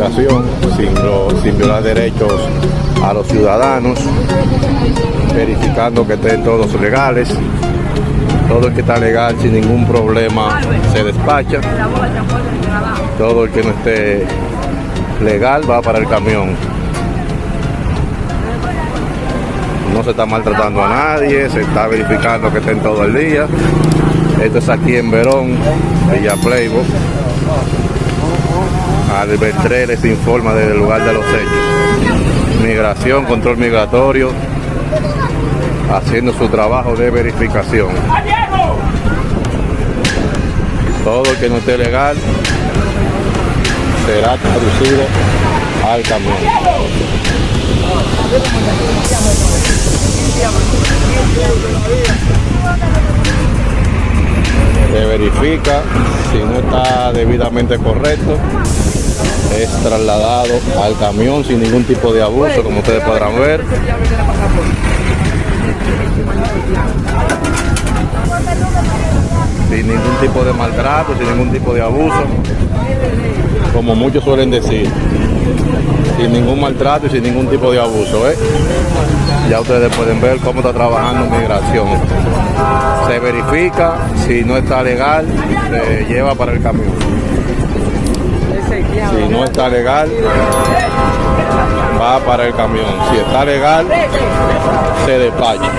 migración sin violar derechos a los ciudadanos, verificando que estén todos legales. Todo el que está legal sin ningún problema se despacha. Todo el que no esté legal va para el camión. No se está maltratando a nadie, se está verificando que estén todo el día. Esto es aquí en Verón, Villa Playbo. Albertré les informa desde el lugar de los hechos. Migración, control migratorio, haciendo su trabajo de verificación. Todo el que no esté legal será traducido al camión. Se verifica, si no está debidamente correcto, es trasladado al camión sin ningún tipo de abuso, como ustedes podrán ver. Sin ningún tipo de maltrato, sin ningún tipo de abuso, como muchos suelen decir, sin ningún maltrato y sin ningún tipo de abuso, Ya ustedes pueden ver cómo está trabajando migración. Se verifica, si no está legal, se lleva para el camión. Si no está legal, va para el camión. Si está legal, se despacha.